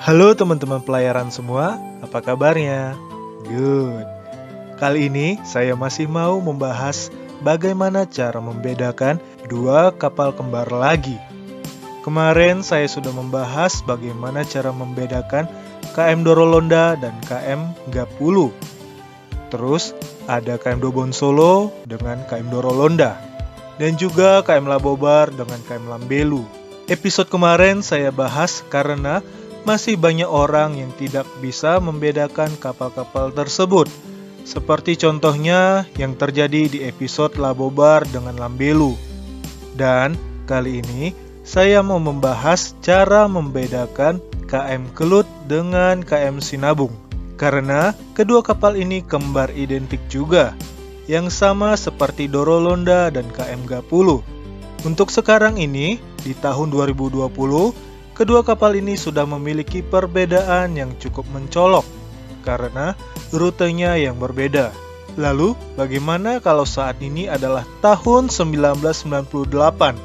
Halo teman-teman pelayaran semua, apa kabarnya? Good. Kali ini saya masih mau membahas bagaimana cara membedakan dua kapal kembar lagi. Kemarin saya sudah membahas bagaimana cara membedakan KM Dorolonda dan KM Gapulu. Terus ada KM Dobon Solo dengan KM Dorolonda. Dan juga KM Labobar dengan KM Lambelu. Episode kemarin saya bahas karena masih banyak orang yang tidak bisa membedakan kapal-kapal tersebut. Seperti contohnya yang terjadi di episode Labobar dengan Lambelu. Dan kali ini saya mau membahas cara membedakan KM Kelut dengan KM Sinabung. Karena kedua kapal ini kembar identik juga, yang sama seperti Dorolonda dan KM Gapulu. Untuk sekarang ini, di tahun 2020, kedua kapal ini sudah memiliki perbedaan yang cukup mencolok karena rutenya yang berbeda. Lalu, bagaimana kalau saat ini adalah tahun 1998,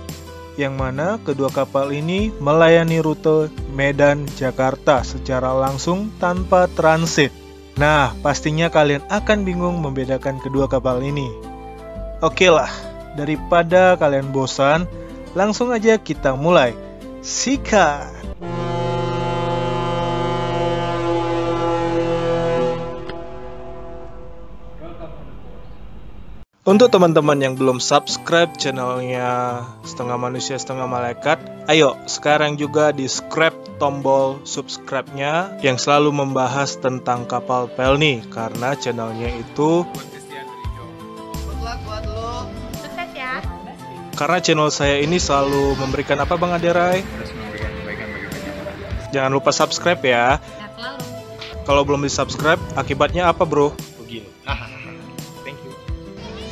yang mana kedua kapal ini melayani rute Medan-Jakarta secara langsung tanpa transit? Nah, pastinya kalian akan bingung membedakan kedua kapal ini. Oke lah, daripada kalian bosan, langsung aja kita mulai. Sikat! Untuk teman-teman yang belum subscribe channelnya Setengah Manusia Setengah Malaikat, ayo sekarang juga di-subscribe tombol subscribe-nya yang selalu membahas tentang kapal Pelni, karena channelnya itu sukses ya. karena channel saya ini selalu memberikan apa Bang Aderai? Jangan lupa subscribe ya. Nah, selalu. Kalau belum di-subscribe, akibatnya apa bro? Begini. Thank you.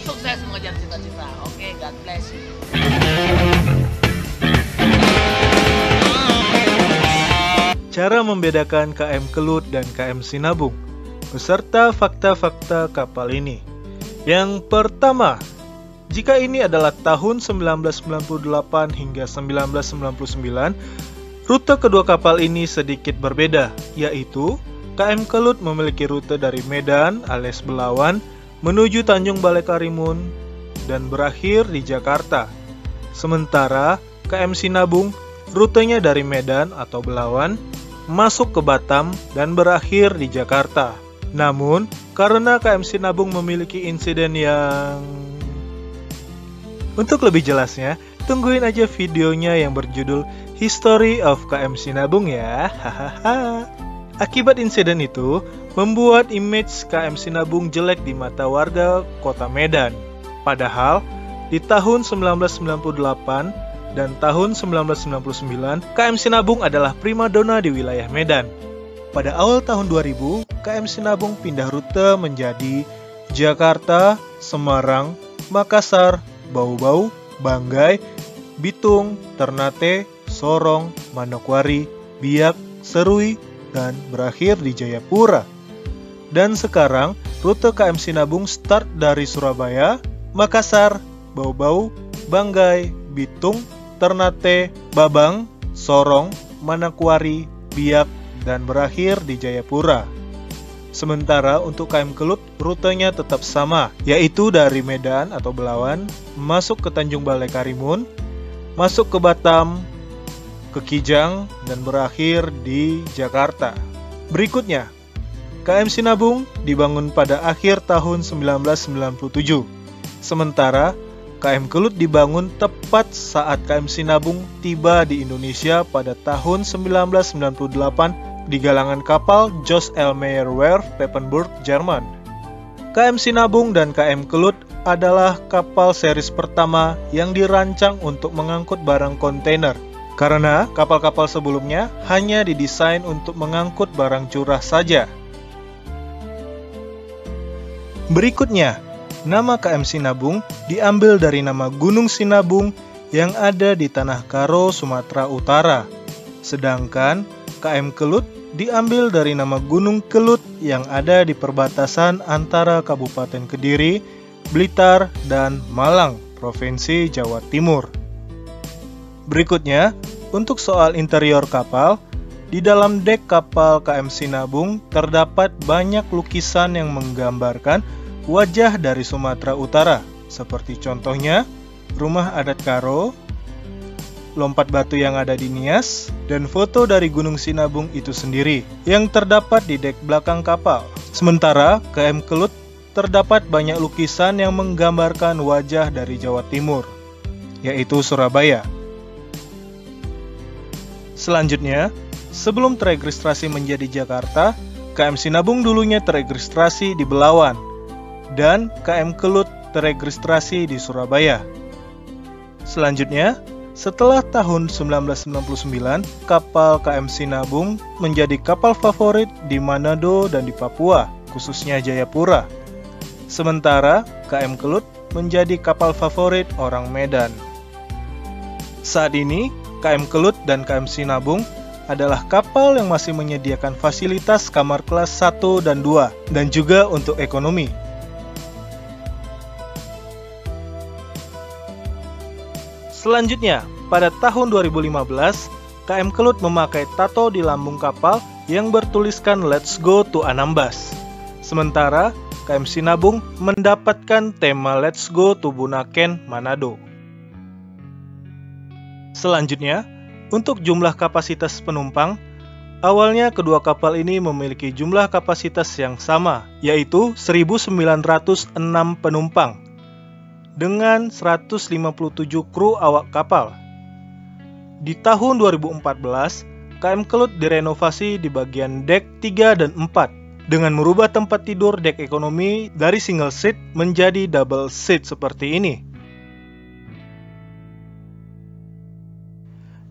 Sukses mengejar cita-cita. Oke, God bless you. Cara membedakan KM Kelut dan KM Sinabung, beserta fakta-fakta kapal ini. Yang pertama, jika ini adalah tahun 1998 hingga 1999, rute kedua kapal ini sedikit berbeda, yaitu KM Kelut memiliki rute dari Medan alias Belawan menuju Tanjung Balai Karimun dan berakhir di Jakarta. Sementara KM Sinabung rutenya dari Medan atau Belawan masuk ke Batam dan berakhir di Jakarta. Namun, karena KM Sinabung memiliki insiden yang... Untuk lebih jelasnya, tungguin aja videonya yang berjudul History of KM Sinabung ya. Hahaha. Akibat insiden itu, membuat image KM Sinabung jelek di mata warga kota Medan. Padahal, di tahun 1998 dan tahun 1999, KM Sinabung adalah primadona di wilayah Medan. Pada awal tahun 2000, KM Sinabung pindah rute menjadi Jakarta, Semarang, Makassar, Bau-Bau, Banggai, Bitung, Ternate, Sorong, Manokwari, Biak, Serui, dan berakhir di Jayapura. Dan sekarang, rute KM Sinabung start dari Surabaya, Makassar, Bau-Bau, Banggai, Bitung, Ternate, Babang, Sorong, Manokwari, Biak, dan berakhir di Jayapura. Sementara untuk KM Kelut, rutenya tetap sama, yaitu dari Medan atau Belawan, masuk ke Tanjung Balai Karimun, masuk ke Batam, ke Kijang, dan berakhir di Jakarta. Berikutnya, KM Sinabung dibangun pada akhir tahun 1997. Sementara KM Kelut dibangun tepat saat KM Sinabung tiba di Indonesia pada tahun 1998 di galangan kapal Jos Elmeyer Werft, Papenburg, Jerman. KM Sinabung dan KM Kelut adalah kapal series pertama yang dirancang untuk mengangkut barang kontainer, karena kapal-kapal sebelumnya hanya didesain untuk mengangkut barang curah saja. Berikutnya, nama KM Sinabung diambil dari nama Gunung Sinabung yang ada di Tanah Karo, Sumatera Utara. Sedangkan KM Kelut diambil dari nama Gunung Kelut yang ada di perbatasan antara Kabupaten Kediri, Blitar, dan Malang, Provinsi Jawa Timur. Berikutnya, untuk soal interior kapal, di dalam dek kapal KM Sinabung terdapat banyak lukisan yang menggambarkan wajah dari Sumatera Utara, seperti contohnya rumah adat Karo, lompat batu yang ada di Nias, dan foto dari Gunung Sinabung itu sendiri yang terdapat di dek belakang kapal. Sementara KM Kelut terdapat banyak lukisan yang menggambarkan wajah dari Jawa Timur, yaitu Surabaya. Selanjutnya, sebelum teregistrasi menjadi Jakarta, KM Sinabung dulunya teregistrasi di Belawan, dan KM Kelut teregistrasi di Surabaya. Selanjutnya, setelah tahun 1999, kapal KM Sinabung menjadi kapal favorit di Manado dan di Papua, khususnya Jayapura. Sementara KM Kelut menjadi kapal favorit orang Medan. Saat ini, KM Kelut dan KM Sinabung adalah kapal yang masih menyediakan fasilitas kamar kelas 1 dan 2, dan juga untuk ekonomi. Selanjutnya, pada tahun 2015, KM Kelut memakai tato di lambung kapal yang bertuliskan Let's Go to Anambas. Sementara, KM Sinabung mendapatkan tema Let's Go to Bunaken, Manado. Selanjutnya, untuk jumlah kapasitas penumpang, awalnya kedua kapal ini memiliki jumlah kapasitas yang sama, yaitu 1.906 penumpang, dengan 157 kru awak kapal. Di tahun 2014, KM Kelut direnovasi di bagian dek 3 dan 4, dengan merubah tempat tidur dek ekonomi dari single seat menjadi double seat seperti ini.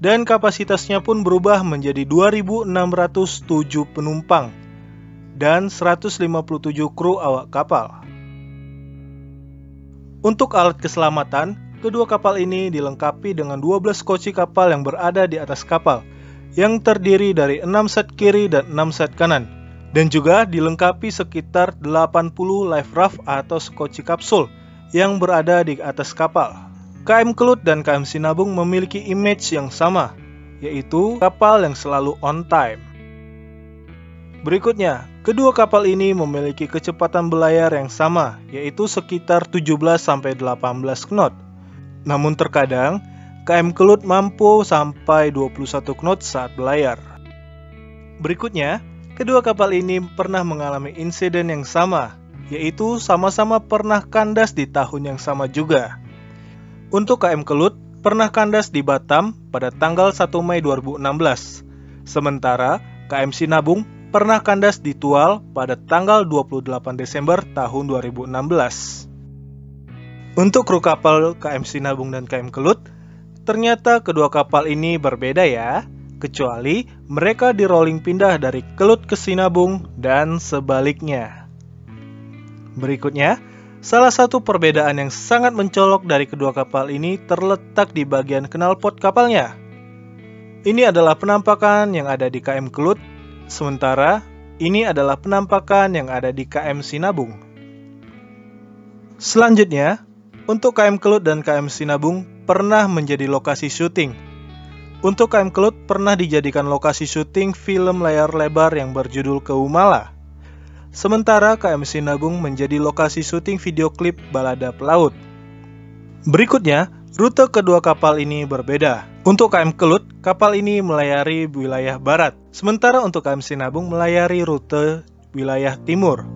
Dan kapasitasnya pun berubah menjadi 2.607 penumpang dan 157 kru awak kapal. Untuk alat keselamatan, kedua kapal ini dilengkapi dengan 12 koci kapal yang berada di atas kapal, yang terdiri dari 6 set kiri dan 6 set kanan, dan juga dilengkapi sekitar 80 life raft atau skoci kapsul yang berada di atas kapal. KM Kelut dan KM Sinabung memiliki image yang sama, yaitu kapal yang selalu on time. Berikutnya, kedua kapal ini memiliki kecepatan belayar yang sama, yaitu sekitar 17-18 knot. Namun terkadang, KM Kelut mampu sampai 21 knot saat belayar. Berikutnya, kedua kapal ini pernah mengalami insiden yang sama, yaitu sama-sama pernah kandas di tahun yang sama juga. Untuk KM Kelut, pernah kandas di Batam pada tanggal 1 Mei 2016. Sementara KM Sinabung pernah kandas di Tual pada tanggal 28 Desember tahun 2016. Untuk kru kapal KM Sinabung dan KM Kelut, ternyata kedua kapal ini berbeda ya, kecuali mereka di rolling pindah dari Kelut ke Sinabung dan sebaliknya. Berikutnya, salah satu perbedaan yang sangat mencolok dari kedua kapal ini terletak di bagian knalpot kapalnya. Ini adalah penampakan yang ada di KM Kelut, sementara ini adalah penampakan yang ada di KM Sinabung. Selanjutnya, untuk KM Kelut dan KM Sinabung pernah menjadi lokasi syuting. Untuk KM Kelut pernah dijadikan lokasi syuting film layar lebar yang berjudul Keumala. Sementara KM Sinabung menjadi lokasi syuting video klip Balada Pelaut. Berikutnya, rute kedua kapal ini berbeda. Untuk KM Kelut, kapal ini melayari wilayah barat, sementara untuk KM Sinabung melayari rute wilayah timur.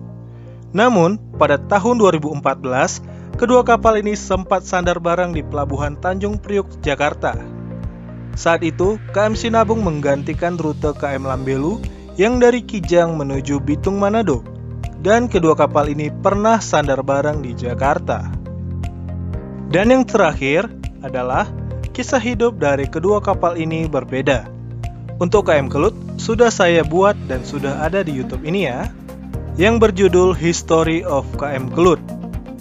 Namun, pada tahun 2014, kedua kapal ini sempat sandar bareng di Pelabuhan Tanjung Priuk, Jakarta. Saat itu, KM Sinabung menggantikan rute KM Lambelu yang dari Kijang menuju Bitung Manado, dan kedua kapal ini pernah sandar bareng di Jakarta. Dan yang terakhir adalah kisah hidup dari kedua kapal ini berbeda. Untuk KM Kelut sudah saya buat dan sudah ada di YouTube ini ya, yang berjudul History of KM Kelut.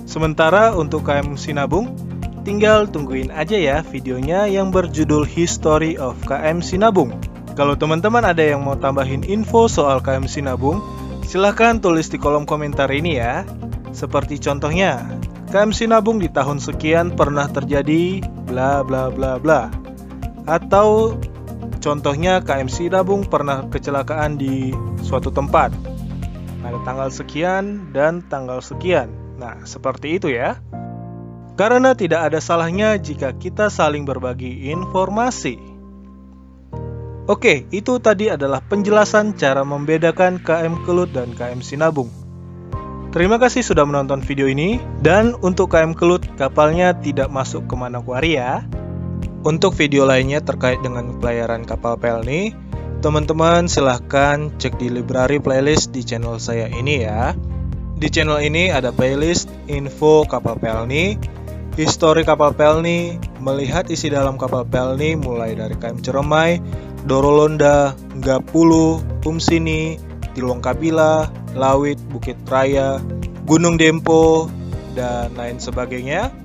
Sementara untuk KM Sinabung, tinggal tungguin aja ya videonya yang berjudul History of KM Sinabung. Kalau teman-teman ada yang mau tambahin info soal KM Sinabung, silahkan tulis di kolom komentar ini ya. Seperti contohnya, KM Sinabung di tahun sekian pernah terjadi bla bla bla bla. Atau Contohnya KM Sinabung pernah kecelakaan di suatu tempat. Ada tanggal sekian dan tanggal sekian. Nah, seperti itu ya. Karena tidak ada salahnya jika kita saling berbagi informasi. Oke, itu tadi adalah penjelasan cara membedakan KM Kelut dan KM Sinabung. Terima kasih sudah menonton video ini. Dan untuk KM Kelut, kapalnya tidak masuk ke Manokwari ya. Untuk video lainnya terkait dengan pelayaran kapal Pelni, teman-teman silahkan cek di library playlist di channel saya ini ya. Di channel ini ada playlist info kapal Pelni, histori kapal Pelni, melihat isi dalam kapal Pelni mulai dari KM Ciremai, Dorolonda, Gapulu, Umsini, Tilong Kabila, Lawit, Bukit Raya, Gunung Dempo, dan lain sebagainya.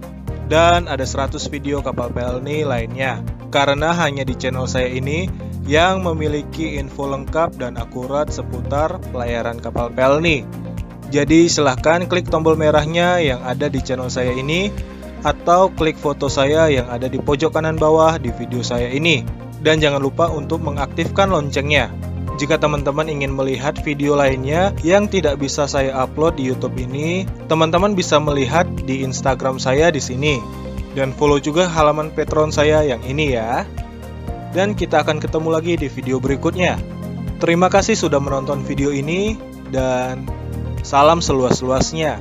Dan ada 100 video kapal Pelni lainnya. Karena hanya di channel saya ini yang memiliki info lengkap dan akurat seputar pelayaran kapal Pelni. Jadi silahkan klik tombol merahnya yang ada di channel saya ini, atau klik foto saya yang ada di pojok kanan bawah di video saya ini. Dan jangan lupa untuk mengaktifkan loncengnya. Jika teman-teman ingin melihat video lainnya yang tidak bisa saya upload di YouTube ini, teman-teman bisa melihat di Instagram saya di sini. Dan follow juga halaman Patreon saya yang ini ya. Dan kita akan ketemu lagi di video berikutnya. Terima kasih sudah menonton video ini dan salam seluas-luasnya.